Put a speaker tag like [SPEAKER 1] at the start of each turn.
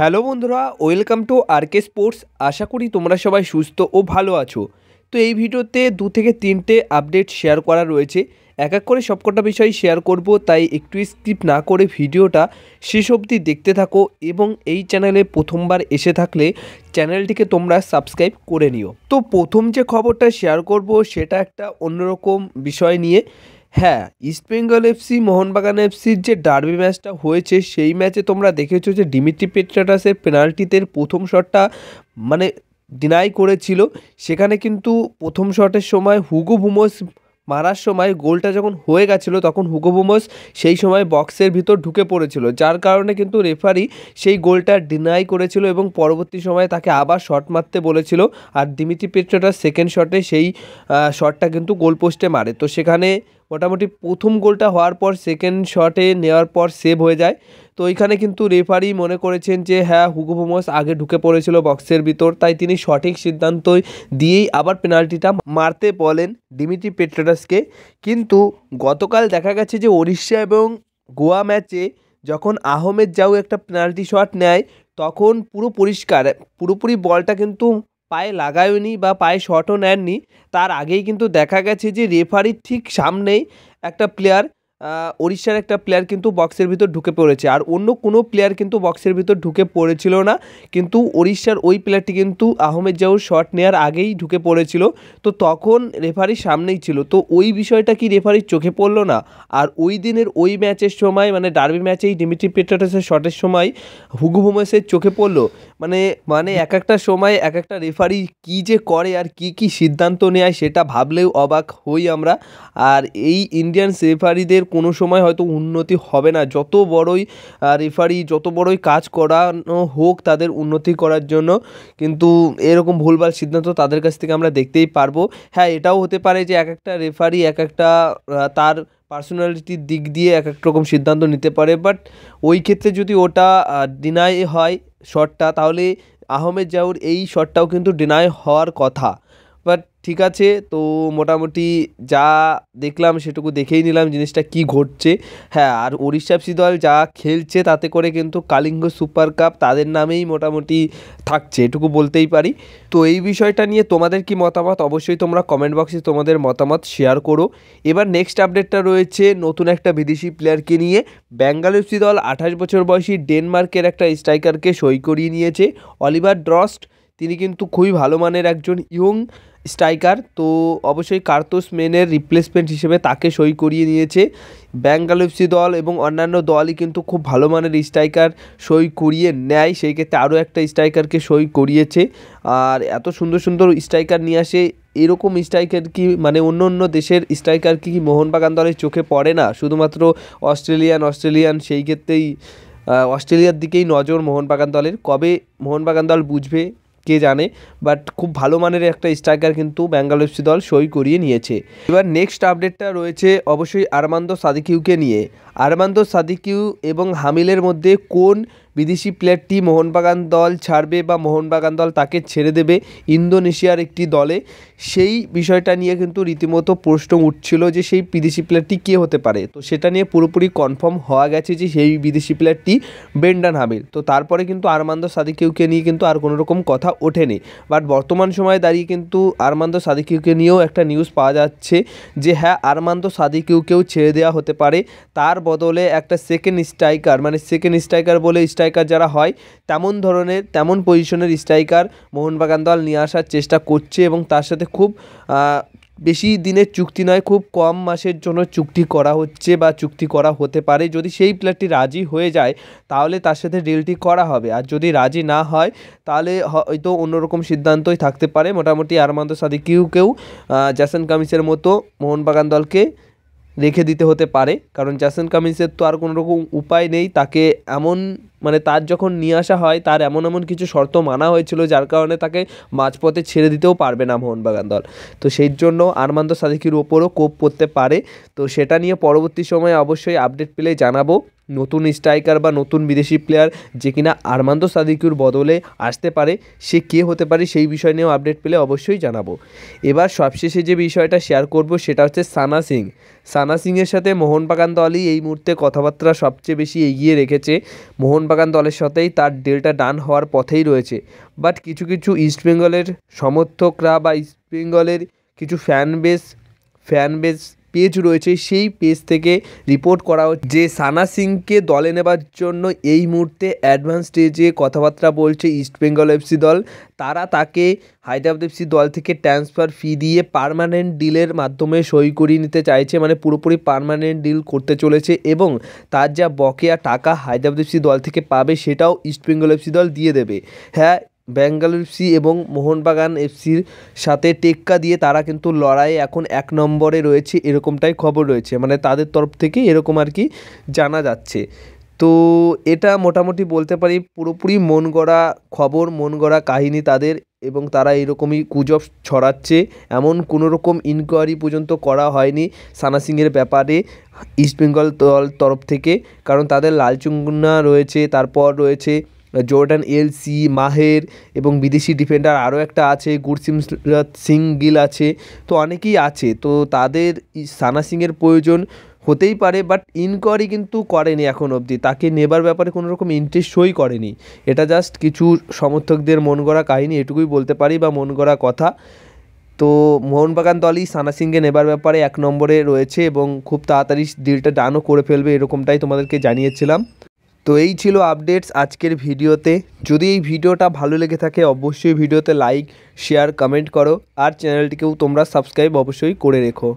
[SPEAKER 1] Hello বন্ধুরা, welcome to আরকে sports. আশা করি তোমরা সবাই সুস্থ ও ভালো আছো। তো এই ভিডিওতে 2 থেকে 3টে আপডেট শেয়ার করা রয়েছে। এক এক করে সবকটা বিষয় শেয়ার করব, তাই একটু স্কিপ না করে ভিডিওটা শেষ অবধি দেখতে থাকো এবং এই চ্যানেলে প্রথমবার এসে থাকলে চ্যানেলটিকে তোমরা সাবস্ক্রাইব করে নিও। তো প্রথম যে খবরটা শেয়ার করব সেটা একটা অন্যরকম বিষয় নিয়ে। হ্যাঁ, ইস্টবেঙ্গল এফসি মোহনবাগান এফসির যে ডার্বি ম্যাচটা হয়েছে সেই ম্যাচে তোমরা দেখেছো যে দিমিত্রি পেট্রাটাসের পেনাল্টিতে প্রথম শটটা মানে ডিনাই করেছিল। সেখানে কিন্তু প্রথম শটের সময় হুগো বুমোস মারার সময় গোলটা যখন হয়ে গেছিলো তখন হুগো বুমোস সেই সময় বক্সের ভিতর ঢুকে পড়েছিল, যার কারণে কিন্তু রেফারি সেই গোলটা ডিনাই করেছিল এবং পরবর্তী সময়ে তাকে আবার শট মারতে বলেছিল। আর দিমিত্রি পেট্রাটাস সেকেন্ড শটে সেই শটটা কিন্তু গোল পোস্টে মারে। তো সেখানে মোটামুটি প্রথম গোলটা হওয়ার পর সেকেন্ড শটে নেওয়ার পর সেভ হয়ে যায়। তো এইখানে কিন্তু রেফারি মনে করেছেন যে হ্যাঁ, হুগো বুমোস আগে ঢুকে পড়েছিল বক্সের ভিতর, তাই তিনি সঠিক সিদ্ধান্ত দিয়েই আবার পেনাল্টিটা মারতে বলেন দিমিত্রি পেট্রাটাসকে। কিন্তু গতকাল দেখা গেছে যে ওড়িশা এবং গোয়া ম্যাচে যখন আহমেদ জাউ একটা পেনাল্টি শট নেয় তখন পুরো পরিষ্কার পুরোপুরি বলটা কিন্তু পায়ে লাগায়নি বা পায়ে শটও নেননি। তার আগেই কিন্তু দেখা গেছে যে রেফারির ঠিক সামনেই একটা প্লেয়ার ওড়িশার একটা প্লেয়ার কিন্তু বক্সের ভিতর ঢুকে পড়েছে, আর অন্য কোনো প্লেয়ার কিন্তু বক্সের ভিতর ঢুকে পড়েছিল না। কিন্তু ওড়িশার ওই প্লেয়ারটি কিন্তু আহমেদ জাউর শট নেওয়ার আগেই ঢুকে পড়েছিল। তো তখন রেফারির সামনেই ছিল, তো ওই বিষয়টা কি রেফারির চোখে পড়লো না? আর ওই দিনের ওই ম্যাচের সময় মানে ডার্বি ম্যাচেই দিমিত্রি পেট্রাটাসের শটের সময় হুগো বুমোসের চোখে পড়লো। মানে মানে এক একটা সময় এক একটা রেফারি কী যে করে আর কি সিদ্ধান্ত নেয় সেটা ভাবলেও অবাক হই আমরা। আর এই ইন্ডিয়ান রেফারিদের কোনো সময় হয়তো উন্নতি হবে না, যত বড়ই রেফারি যত বড়ই কাজ করানো হোক তাদের উন্নতি করার জন্য, কিন্তু এরকম ভুলভাল সিদ্ধান্ত তাদের কাছ থেকে আমরা দেখতেই পারবো। হ্যাঁ, এটাও হতে পারে যে এক একটা রেফারি এক একটা তার পার্সোনালিটির দিক দিয়ে এক এক রকম সিদ্ধান্ত নিতে পারে, বাট ওই ক্ষেত্রে যদি ওটা ডিনাই হয় শটটা, তাহলে আহমেদ জাউর এই শটটাও কিন্তু ডিনাই হওয়ার কথা। বাট ঠিক আছে, তো মোটামুটি যা দেখলাম সেটুকু দেখেই নিলাম জিনিসটা কি ঘটছে। হ্যাঁ, আর ওড়িশা এফসি দল যা খেলছে তাতে করে কিন্তু কালিঙ্গ সুপার কাপ তাদের নামেই মোটামুটি থাকছে, এটুকু বলতেই পারি। তো এই বিষয়টা নিয়ে তোমাদের কি মতামত অবশ্যই তোমরা কমেন্ট বক্সে তোমাদের মতামত শেয়ার করো। এবার নেক্সট আপডেটটা রয়েছে নতুন একটা বিদেশি প্লেয়ারকে নিয়ে। বেঙ্গল এফসি দল 28 বছর বয়সী ডেনমার্কের একটা স্ট্রাইকারকে সই করিয়ে নিয়েছে, অলিভার ড্রস্ট। তিনি কিন্তু খুবই ভালো মানের একজন ইয়ং স্ট্রাইকার। তো অবশ্যই কার্তোস মেনের রিপ্লেসমেন্ট হিসেবে তাকে সই করিয়ে নিয়েছে বেঙ্গল এফসি দল, এবং অন্যান্য দলই কিন্তু খুব ভালো মানের স্ট্রাইকার সই করিয়ে নেয়। সেই ক্ষেত্রে আরও একটা স্ট্রাইকারকে সই করিয়েছে। আর এত সুন্দর সুন্দর স্ট্রাইকার নিয়ে আসে, এরকম স্ট্রাইকার কি মানে অন্য অন্য দেশের স্ট্রাইকার কি মোহনবাগান দলের চোখে পড়ে না? শুধুমাত্র অস্ট্রেলিয়ান সেই ক্ষেত্রেই অস্ট্রেলিয়ার দিকেই নজর মোহনবাগান দলের। কবে মোহনবাগান দল বুঝবে কে জানে, বাট খুব ভালো মানের একটা স্ট্রাইকার কিন্তু বেঙ্গল এফসি দল সই করিয়ে নিয়েছে। এবার নেক্সট আপডেটটা রয়েছে অবশ্যই আরমান্দো সাদিকিউকে নিয়ে। আরমান্দো সাদিকিউ এবং হামিলের মধ্যে কোন বিদেশি প্লেয়ারটি মোহনবাগান দল ছাড়বে বা মোহনবাগান দল তাকে ছেড়ে দেবে ইন্দোনেশিয়ার একটি দলে, সেই বিষয়টা নিয়ে কিন্তু রীতিমতো প্রশ্ন উঠছিল যে সেই বিদেশি প্লেয়ারটি কে হতে পারে। তো সেটা নিয়ে পুরোপুরি কনফার্ম হওয়া গেছে যে সেই বিদেশি প্লেয়ারটি ব্রেন্ডন হামিল। তো তারপরে কিন্তু আরমান্দো সাদিকিউকে নিয়ে কিন্তু আর কোনো রকম কথা ওঠেনি। বাট বর্তমান সময়ে দাঁড়িয়ে কিন্তু আরমান্দো সাদিকিউকে নিয়েও একটা নিউজ পাওয়া যাচ্ছে যে হ্যাঁ, আরমান্দো সাদিকিউকেও ছেড়ে দেওয়া হতে পারে। তার বদলে একটা সেকেন্ড স্ট্রাইকার বলে স্ট্রাইকার যারা হয় তেমন পজিশনের স্ট্রাইকার মোহনবাগান দল নিয়ে আসার চেষ্টা করছে, এবং তার সাথে খুব বেশি দিনের চুক্তি নয়, খুব কম মাসের জন্য চুক্তি করা হচ্ছে বা চুক্তি করা হতে পারে। যদি সেই প্লেয়ারটি রাজি হয়ে যায় তাহলে তার সাথে ডিলটি করা হবে, আর যদি রাজি না হয় তাহলে হয়তো অন্যরকম সিদ্ধান্তই থাকতে পারে। মোটামুটি আরমান্দো সাদিকিউকেও জ্যাসন কামিন্সের মতো মোহনবাগান দলকে রেখে দিতে হতে পারে, কারণ জ্যাসন কামিন্সের তো আর কোনো রকম উপায় নেই। তাকে এমন মানে তার যখন নিয়ে আসা হয় তার এমন কিছু শর্ত মানা হয়েছিল যার কারণে তাকে মাঝপথে ছেড়ে দিতেও পারবে না মোহনবাগান দল। তো সেই জন্য আরমান্দো সাদিকির ওপরও কোপ পড়তে পারে। তো সেটা নিয়ে পরবর্তী সময়ে অবশ্যই আপডেট পেলে জানাবো। নতুন স্ট্রাইকার বা নতুন বিদেশি প্লেয়ার যে কিনা আরমান্দো সাদিকুর বদলে আসতে পারে, সে কে হতে পারে সেই বিষয় নিয়েও আপডেট পেলে অবশ্যই জানাবো। এবার সবশেষে যে বিষয়টা শেয়ার করব সেটা হচ্ছে সানা সিং। সানা সিংয়ের সাথে মোহনবাগান দলই এই মুহূর্তে কথাবার্তা সবচেয়ে বেশি এগিয়ে রেখেছে। মোহনবাগান দলের সাথেই তার ডিলটা ডান হওয়ার পথেই রয়েছে। বাট কিছু কিছু ইস্টবেঙ্গলের সমর্থকরা বা ইস্টবেঙ্গলের কিছু ফ্যান বেস পেজ রয়েছে, সেই পেজ থেকে রিপোর্ট করা হচ্ছে যে সানা সিংকে দলে নেবার জন্য এই মুহূর্তে অ্যাডভান্স স্টেজে কথাবার্তা বলছে ইস্টবেঙ্গল এফসি দল। তারা তাকে হায়দ্রাবাদ এফসি দল থেকে ট্রান্সফার ফি দিয়ে পার্মানেন্ট ডিলের মাধ্যমে সই করিয়ে নিতে চাইছে, মানে পুরোপুরি পার্মানেন্ট ডিল করতে চলেছে এবং তার যা বকেয়া টাকা হায়দ্রাবাদ এফসি দল থেকে পাবে সেটাও ইস্টবেঙ্গল এফসি দল দিয়ে দেবে। হ্যাঁ, বেঙ্গালুরু এফসি এবং মোহনবাগান এফসির সাথে টেক্কা দিয়ে তারা কিন্তু লড়াইয়ে এখন 1 নম্বরে রয়েছে, এরকমটাই খবর রয়েছে, মানে তাদের তরফ থেকে এরকম আর কি জানা যাচ্ছে। তো এটা মোটামুটি বলতে পারি পুরোপুরি মন গড়া খবর, মন গড়া কাহিনী তাদের, এবং তারা এরকমই গুজব ছড়াচ্ছে। এমন কোনো রকম ইনকোয়ারি পর্যন্ত করা হয়নি সানা সিংয়ের ব্যাপারে ইস্টবেঙ্গল দল তরফ থেকে, কারণ তাদের লালচুংনা রয়েছে, তারপর রয়েছে জর্ডান এলসি, মাহের এবং বিদেশি ডিফেন্ডার আরও একটা আছে, গুরসিমরত সিং গিল আছে, তো অনেকেই আছে। তো তাদের সানা সিংয়ের প্রয়োজন হতেই পারে, বাট ইনকোয়ারি কিন্তু করেনি এখন অবধি, তাকে নেবার ব্যাপারে কোনো রকম ইন্টারেস্ট সই করেনি। এটা জাস্ট কিছু সমর্থকদের মন গড়া কাহিনী, এটুকুই বলতে পারি, বা মন গড়া কথা। তো মোহনবাগান দলই সানা সিংকে নেবার ব্যাপারে 1 নম্বরে রয়েছে এবং খুব তাড়াতাড়ি ডিলটা ডানও করে ফেলবে, এরকমটাই তোমাদেরকে জানিয়েছিলাম। তো এই ছিল আপডেটস আজকের ভিডিওতে। যদি এই ভিডিওটা ভালো লেগে থাকে অবশ্যই ভিডিওতে লাইক, শেয়ার, কমেন্ট করো, আর চ্যানেলটিকেও তোমরা সাবস্ক্রাইব অবশ্যই করে রেখো।